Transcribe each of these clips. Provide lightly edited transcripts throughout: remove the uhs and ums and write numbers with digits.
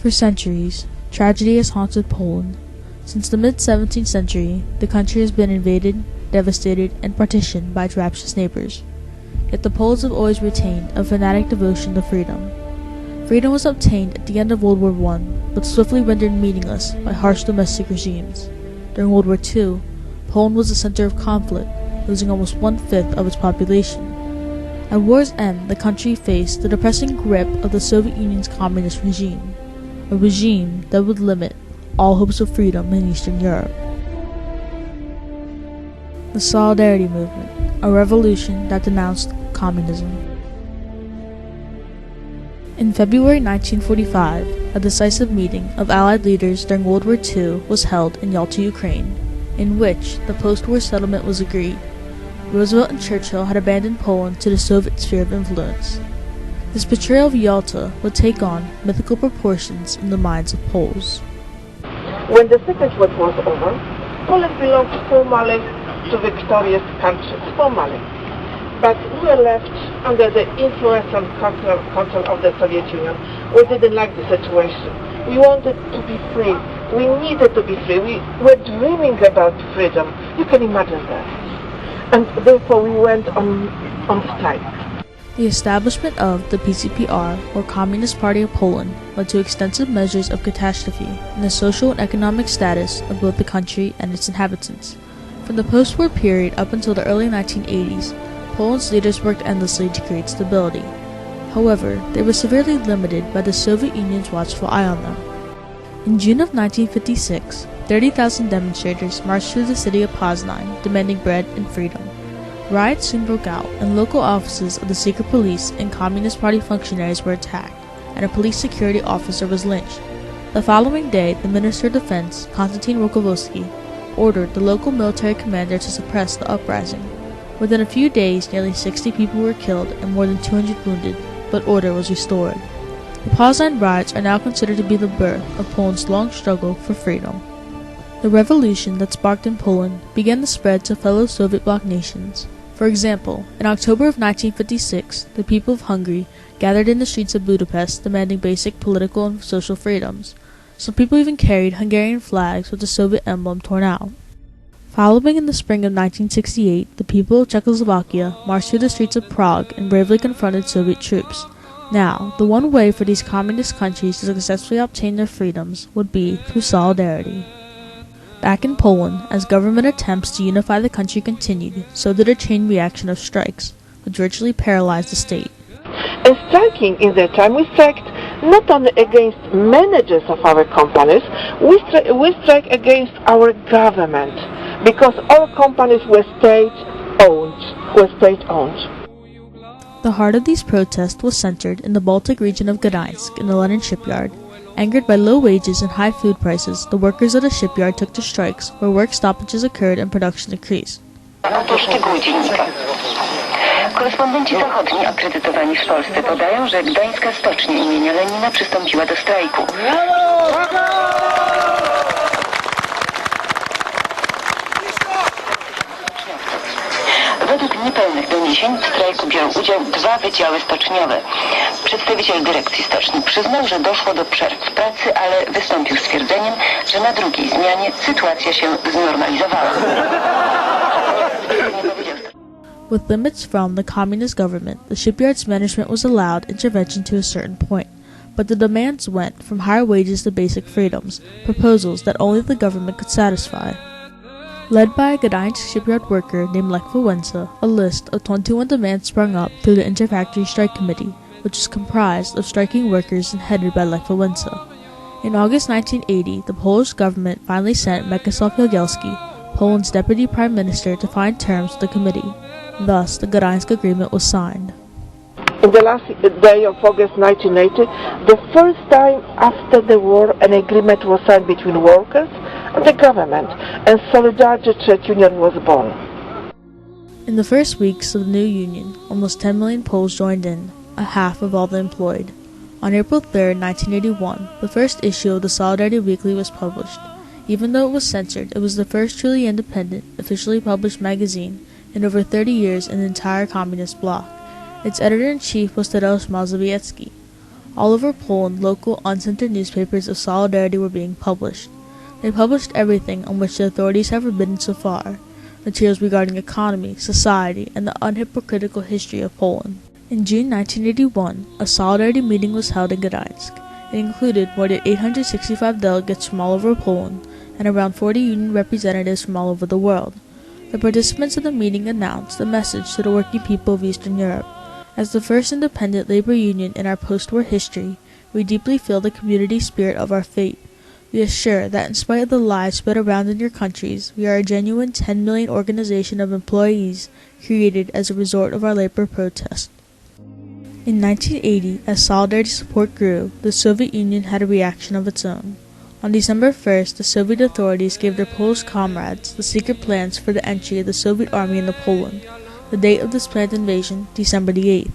For centuries, tragedy has haunted Poland. Since the mid-17th century, the country has been invaded, devastated, and partitioned by its rapturous neighbors. Yet the Poles have always retained a fanatic devotion to freedom. Freedom was obtained at the end of World War I, but swiftly rendered meaningless by harsh domestic regimes. During World War II, Poland was the center of conflict, losing almost one-fifth of its population. At war's end, the country faced the depressing grip of the Soviet Union's communist regime, a regime that would limit all hopes of freedom in Eastern Europe. The Solidarity Movement, a revolution that denounced communism. In February 1945, a decisive meeting of Allied leaders during World War II was held in Yalta, Ukraine, in which the post-war settlement was agreed. Roosevelt and Churchill had abandoned Poland to the Soviet sphere of influence. This betrayal of Yalta would take on mythical proportions in the minds of Poles. When the Second World War was over, Poland belonged formally to victorious countries, formally. But we were left under the influence and control of the Soviet Union. We didn't like the situation. We wanted to be free. We needed to be free. We were dreaming about freedom. You can imagine that. And therefore we went on strike. The establishment of the PCPR, or Communist Party of Poland, led to extensive measures of catastrophe in the social and economic status of both the country and its inhabitants. From the post-war period up until the early 1980s, Poland's leaders worked endlessly to create stability. However, they were severely limited by the Soviet Union's watchful eye on them. In June of 1956, 30,000 demonstrators marched through the city of Poznan, demanding bread and freedom. Riots soon broke out, and local offices of the secret police and Communist Party functionaries were attacked, and a police security officer was lynched. The following day, the Minister of Defense, Konstantin Rokossovsky, ordered the local military commander to suppress the uprising. Within a few days, nearly 60 people were killed and more than 200 wounded, but order was restored. The Poznan riots are now considered to be the birth of Poland's long struggle for freedom. The revolution that sparked in Poland began to spread to fellow Soviet bloc nations. For example, in October of 1956, the people of Hungary gathered in the streets of Budapest demanding basic political and social freedoms. Some people even carried Hungarian flags with the Soviet emblem torn out. Following in the spring of 1968, the people of Czechoslovakia marched through the streets of Prague and bravely confronted Soviet troops. Now, the one way for these communist countries to successfully obtain their freedoms would be through solidarity. Back in Poland, as government attempts to unify the country continued, so did a chain reaction of strikes, which virtually paralyzed the state. And striking in that time, we striked not only against managers of our companies, we strike against our government, because all companies were state-owned. The heart of these protests was centered in the Baltic region of Gdańsk in the London shipyard. Angered by low wages and high food prices, the workers of the shipyard took to strikes, where work stoppages occurred and production decreased. Korespondenci zachodni akredytowani w Polsce podają, że gdańska stocznia imienia Lenina przystąpiła do strajku. Według niepełnych doniesień w strajku biorą udział 2 wydziały stoczniowe. Przedstawiciel dyrekcji stoczni przyznał, że doszło do przerw w pracy, ale wystąpił z stwierdzeniem, że na drugiej zmianie sytuacja się znormalizowała. With limits from the communist government, the shipyard's management was allowed intervention to a certain point, but the demands went from higher wages to basic freedoms, proposals that only the government could satisfy. Led by a Gdańsk shipyard worker named Lech Wałęsa, a list of 21 demands sprung up through the Inter-Factory Strike Committee, which was comprised of striking workers and headed by Lech Wałęsa. In August 1980, the Polish government finally sent Mieczysław Jagielski, Poland's deputy prime minister, to find terms with the committee. Thus, the Gdańsk Agreement was signed. In the last day of August 1980, the first time after the war, an agreement was signed between workers and the government, and Solidarity Trade Union was born. In the first weeks of the new union, almost 10 million Poles joined in, a half of all the employed. On April 3, 1981, the first issue of the Solidarity Weekly was published. Even though it was censored, it was the first truly independent, officially published magazine in over 30 years in the entire communist bloc. Its editor-in-chief was Tadeusz Mazowiecki. All over Poland, local uncensored newspapers of solidarity were being published. They published everything on which the authorities have forbidden so far, materials regarding economy, society, and the unhypocritical history of Poland. In June 1981, a solidarity meeting was held in Gdańsk. It included more than 865 delegates from all over Poland and around 40 union representatives from all over the world. The participants of the meeting announced a message to the working people of Eastern Europe. As the first independent labor union in our post-war history, we deeply feel the community spirit of our fate. We assure that in spite of the lies spread around in your countries, we are a genuine 10 million organization of employees created as a result of our labor protest. In 1980, as solidarity support grew, the Soviet Union had a reaction of its own. On December 1st, the Soviet authorities gave their Polish comrades the secret plans for the entry of the Soviet army into Poland. The date of this planned invasion, December the 8th.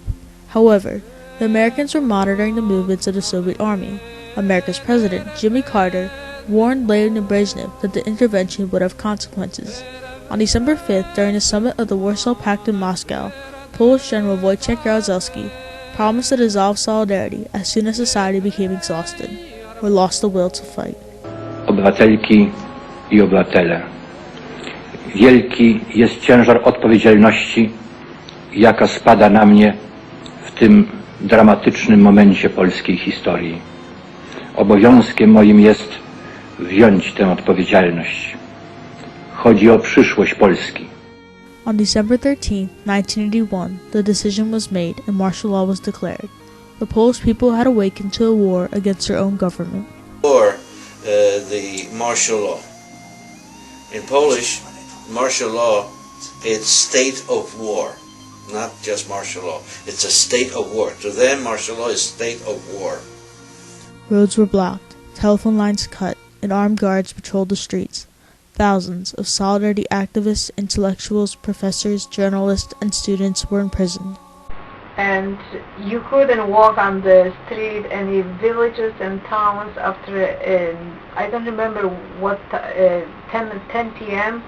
However, the Americans were monitoring the movements of the Soviet army. America's president, Jimmy Carter, warned Leonid Brezhnev that the intervention would have consequences. On December 5th, during the summit of the Warsaw Pact in Moscow, Polish General Wojciech Jaruzelski promised to dissolve solidarity as soon as society became exhausted or lost the will to fight. Obywatelki i obywatele, wielki jest ciężar odpowiedzialności, jaka spada na mnie w tym dramatycznym momencie polskiej historii. Obowiązkiem moim jest wziąć tę odpowiedzialność. Chodzi o przyszłość Polski. On December 13, 1981, the decision was made and martial law was declared. The Polish people had awakened to a war against their own government. Or the martial law. In Polish, martial law, it's state of war, not just martial law. It's a state of war. To them, martial law is state of war. Roads were blocked, telephone lines cut, and armed guards patrolled the streets. Thousands of solidarity activists, intellectuals, professors, journalists, and students were imprisoned. And you couldn't walk on the street, any villages and towns after, I don't remember what, 10 p.m.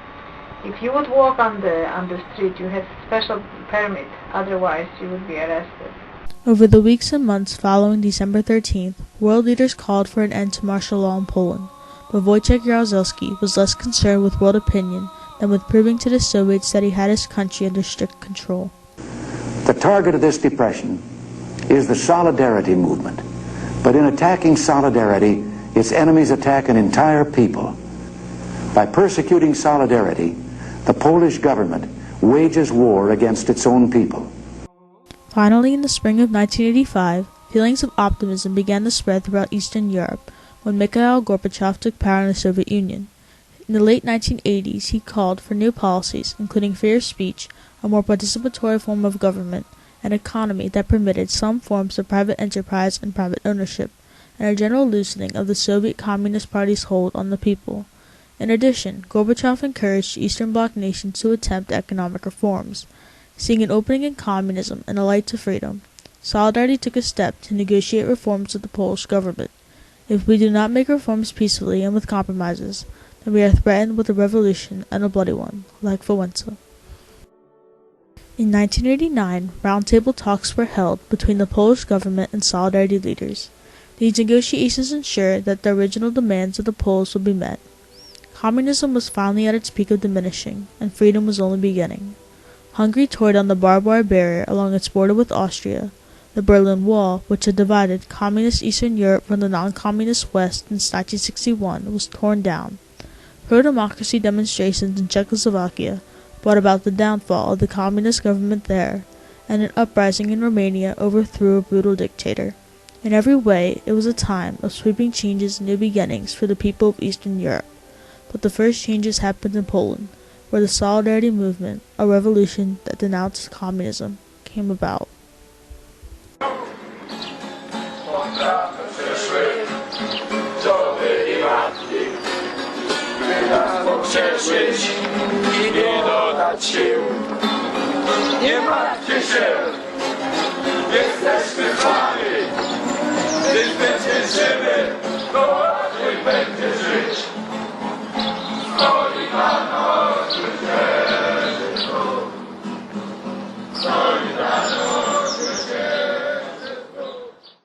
If you would walk on the street, you had special permit, otherwise you would be arrested. Over the weeks and months following December 13th, world leaders called for an end to martial law in Poland, but Wojciech Jaruzelski was less concerned with world opinion than with proving to the Soviets that he had his country under strict control. The target of this depression is the solidarity movement. But in attacking solidarity, its enemies attack an entire people. By persecuting solidarity, the Polish government wages war against its own people. Finally, in the spring of 1985, feelings of optimism began to spread throughout Eastern Europe when Mikhail Gorbachev took power in the Soviet Union. In the late 1980s, he called for new policies, including freer speech, a more participatory form of government, an economy that permitted some forms of private enterprise and private ownership, and a general loosening of the Soviet Communist Party's hold on the people. In addition, Gorbachev encouraged Eastern Bloc nations to attempt economic reforms. Seeing an opening in communism and a light to freedom, Solidarity took a step to negotiate reforms with the Polish government. If we do not make reforms peacefully and with compromises, then we are threatened with a revolution and a bloody one, like Wałęsa. In 1989, roundtable talks were held between the Polish government and Solidarity leaders. These negotiations ensured that the original demands of the Poles would be met. Communism was finally at its peak of diminishing, and freedom was only beginning. Hungary tore down the barbed wire barrier along its border with Austria. The Berlin Wall, which had divided communist Eastern Europe from the non-communist West in 1961, was torn down. Pro-democracy demonstrations in Czechoslovakia brought about the downfall of the communist government there, and an uprising in Romania overthrew a brutal dictator. In every way, it was a time of sweeping changes and new beginnings for the people of Eastern Europe. But the first changes happened in Poland, where the Solidarity movement, a revolution that denounced communism, came about. Nie martwcie się, jesteśmy z wami.